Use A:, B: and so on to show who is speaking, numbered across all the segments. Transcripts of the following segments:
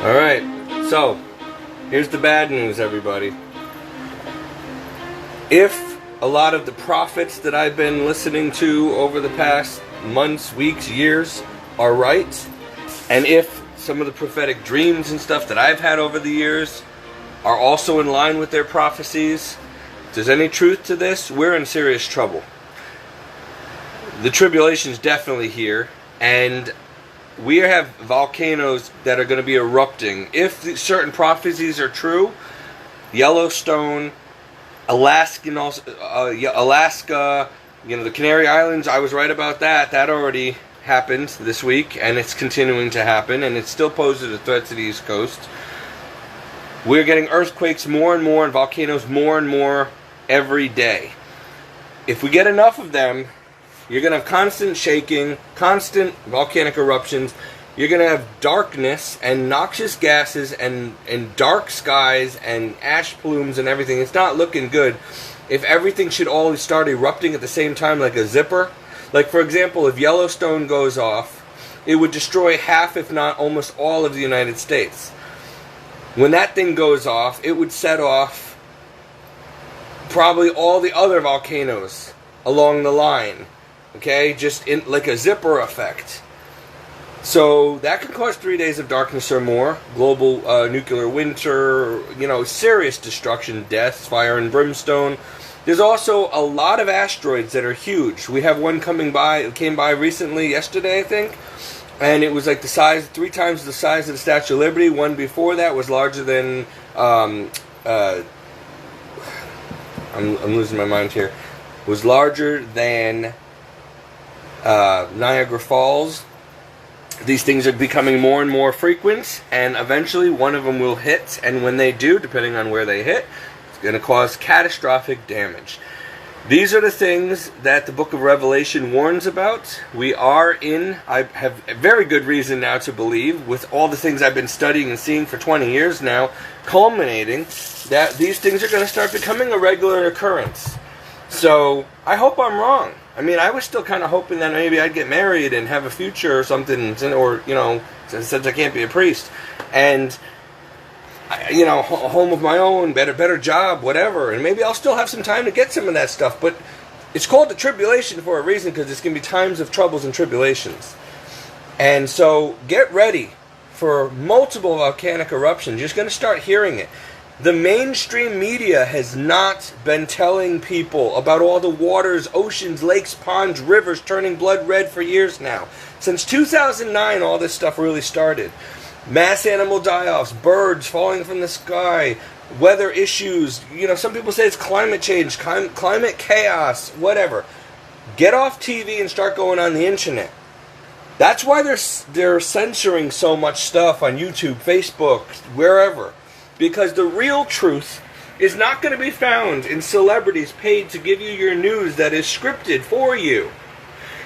A: Alright, so here's the bad news, everybody. If a lot of the prophets that I've been listening to over the past months, weeks, years are right, and if some of the prophetic dreams and stuff that I've had over the years are also in line with their prophecies, if there's any truth to this, we're in serious trouble. The tribulation is definitely here, and we have volcanoes that are going to be erupting. If certain prophecies are true, Yellowstone, Alaska, the Canary Islands, I was right about that. That already happened this week, and it's continuing to happen, and it still poses a threat to the East Coast. We're getting earthquakes more and more, and volcanoes more and more every day. If we get enough of them, you're going to have constant shaking, constant volcanic eruptions. You're going to have darkness and noxious gases and dark skies and ash plumes and everything. It's not looking good. If everything should all start erupting at the same time like a zipper, like for example, if Yellowstone goes off, it would destroy half, if not almost all of the United States. When that thing goes off, it would set off probably all the other volcanoes along the line. Okay, just in like a zipper effect. So that could cause 3 days of darkness or more, global nuclear winter, serious destruction, deaths, fire and brimstone. There's also a lot of asteroids that are huge. We have one came by recently, yesterday I think, and it was like the size, 3 times the size of the Statue of Liberty. One before that was larger than, I'm losing my mind here, was larger than Niagara Falls. These things are becoming more and more frequent, and eventually one of them will hit, and when they do, depending on where they hit, it's going to cause catastrophic damage. These are the things that the book of Revelation warns about. I have a very good reason now to believe, with all the things I've been studying and seeing for 20 years now, culminating, that these things are going to start becoming a regular occurrence. So, I hope I'm wrong. I mean, I was still kind of hoping that maybe I'd get married and have a future or something, or, since I can't be a priest. And, a home of my own, better job, whatever. And maybe I'll still have some time to get some of that stuff. But it's called the tribulation for a reason, because it's going to be times of troubles and tribulations. And so, get ready for multiple volcanic eruptions. You're just going to start hearing it. The mainstream media has not been telling people about all the waters, oceans, lakes, ponds, rivers turning blood red for years now. Since 2009, all this stuff really started. Mass animal die-offs, birds falling from the sky, weather issues. Some people say it's climate change, climate chaos, whatever. Get off TV and start going on the internet. That's why they're censoring so much stuff on YouTube, Facebook, wherever. Because the real truth is not going to be found in celebrities paid to give you your news that is scripted for you.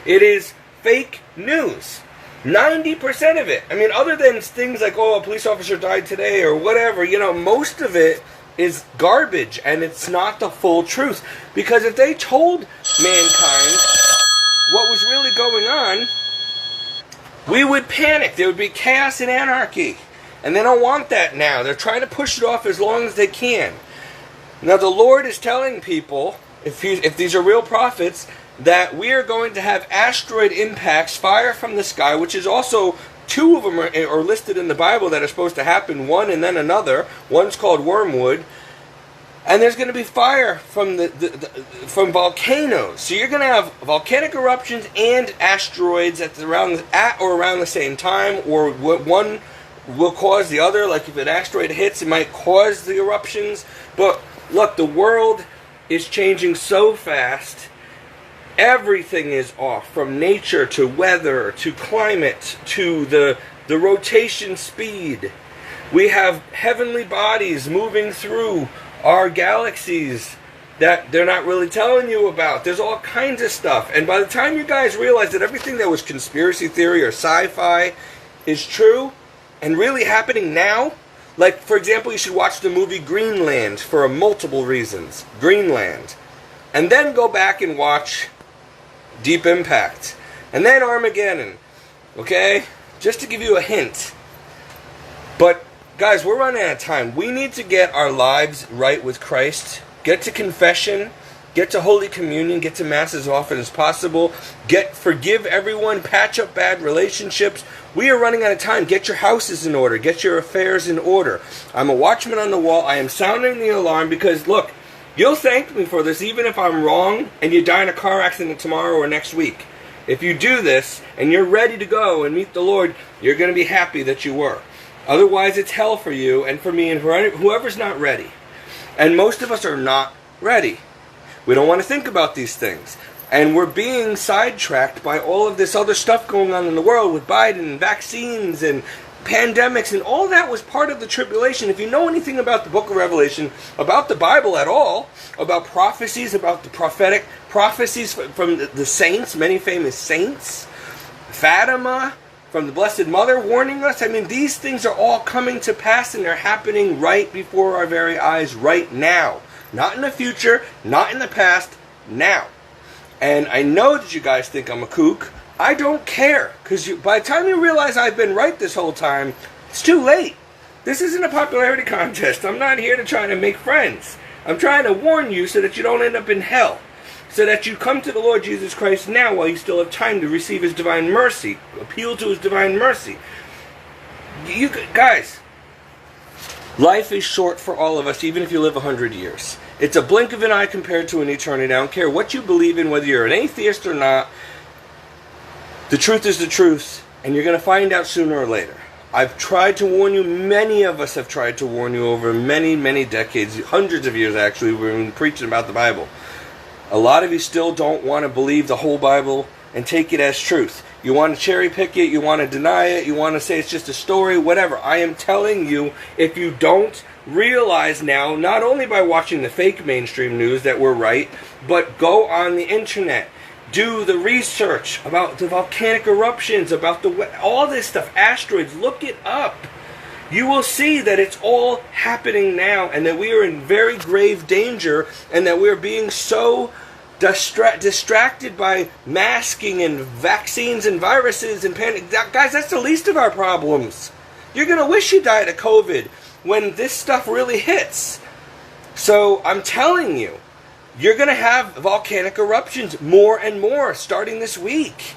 A: It is fake news. 90% of it. I mean, other than things like, a police officer died today or whatever, most of it is garbage, and it's not the full truth. Because if they told mankind what was really going on, we would panic. There would be chaos and anarchy. And they don't want that now. They're trying to push it off as long as they can. Now the Lord is telling people, if these are real prophets, that we are going to have asteroid impacts, fire from the sky, which is also, 2 of them are listed in the Bible that are supposed to happen, one and then another. One's called wormwood. And there's going to be fire from from volcanoes. So you're going to have volcanic eruptions and asteroids at or around the same time, or one will cause the other. Like if an asteroid hits, it might cause the eruptions. But look, the world is changing so fast. Everything is off, from nature to weather to climate to the rotation speed. We have heavenly bodies moving through our galaxies that they're not really telling you about. There's all kinds of stuff. And by the time you guys realize that everything that was conspiracy theory or sci-fi is true and really happening now, like, for example, you should watch the movie Greenland for multiple reasons. Greenland. And then go back and watch Deep Impact. And then Armageddon. Okay? Just to give you a hint. But guys, we're running out of time. We need to get our lives right with Christ. Get to confession. Get to Holy Communion. Get to Mass as often as possible. Forgive everyone. Patch up bad relationships. We are running out of time. Get your houses in order. Get your affairs in order. I'm a watchman on the wall. I am sounding the alarm because, look, you'll thank me for this even if I'm wrong and you die in a car accident tomorrow or next week. If you do this and you're ready to go and meet the Lord, you're going to be happy that you were. Otherwise, it's hell for you and for me and for whoever's not ready. And most of us are not ready. We don't want to think about these things. And we're being sidetracked by all of this other stuff going on in the world with Biden and vaccines and pandemics, and all that was part of the tribulation. If you know anything about the book of Revelation, about the Bible at all, about prophecies, about the prophetic prophecies from the saints, many famous saints, Fatima, from the Blessed Mother warning us, I mean, these things are all coming to pass and they're happening right before our very eyes right now. Not in the future, not in the past, now. And I know that you guys think I'm a kook. I don't care, because by the time you realize I've been right this whole time, it's too late. This isn't a popularity contest. I'm not here to try to make friends. I'm trying to warn you so that you don't end up in hell. So that you come to the Lord Jesus Christ now while you still have time to receive His divine mercy. Appeal to His divine mercy. You guys, life is short for all of us, even if you live 100 years. It's a blink of an eye compared to an eternity. I don't care what you believe in, whether you're an atheist or not. The truth is the truth, and you're going to find out sooner or later. I've tried to warn you. Many of us have tried to warn you over many, many decades, hundreds of years actually, we've been preaching about the Bible. A lot of you still don't want to believe the whole Bible and take it as truth. You want to cherry pick it, you want to deny it, you want to say it's just a story, whatever. I am telling you, if you don't realize now, not only by watching the fake mainstream news that we're right, but go on the internet. Do the research about the volcanic eruptions, about all this stuff, asteroids, look it up. You will see that it's all happening now and that we are in very grave danger and that we are being so distracted by masking and vaccines and viruses and panic. Guys, that's the least of our problems. You're going to wish you died of COVID when this stuff really hits. So I'm telling you, you're going to have volcanic eruptions more and more starting this week.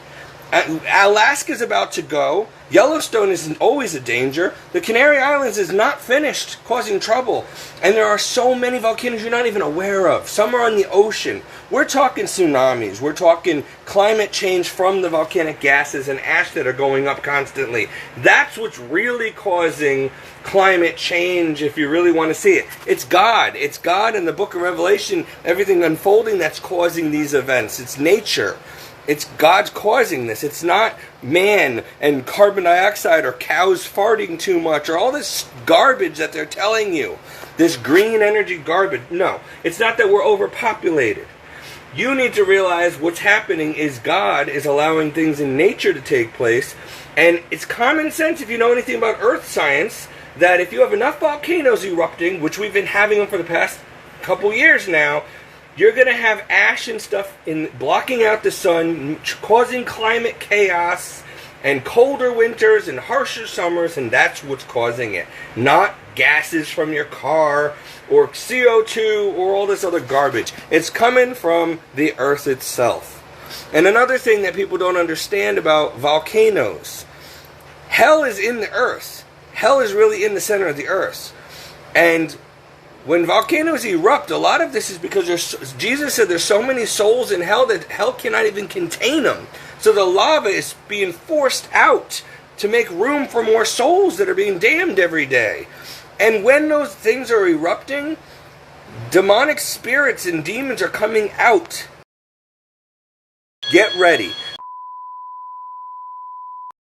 A: Alaska's about to go. Yellowstone is always a danger. The Canary Islands is not finished, causing trouble. And there are so many volcanoes you're not even aware of. Some are on the ocean. We're talking tsunamis. We're talking climate change from the volcanic gases and ash that are going up constantly. That's what's really causing climate change, if you really want to see it. It's God. It's God in the book of Revelation, everything unfolding that's causing these events. It's nature. It's God's causing this. It's not man and carbon dioxide or cows farting too much or all this garbage that they're telling you. This green energy garbage. No, it's not that we're overpopulated. You need to realize what's happening is God is allowing things in nature to take place. And it's common sense, if you know anything about earth science, that if you have enough volcanoes erupting, which we've been having them for the past couple years now, you're going to have ash and stuff blocking out the sun, causing climate chaos and colder winters and harsher summers, and that's what's causing it. Not gases from your car or CO2 or all this other garbage. It's coming from the earth itself. And another thing that people don't understand about volcanoes, hell is in the earth. Hell is really in the center of the earth. And when volcanoes erupt, a lot of this is because Jesus said there's so many souls in hell that hell cannot even contain them. So the lava is being forced out to make room for more souls that are being damned every day. And when those things are erupting, demonic spirits and demons are coming out. Get ready.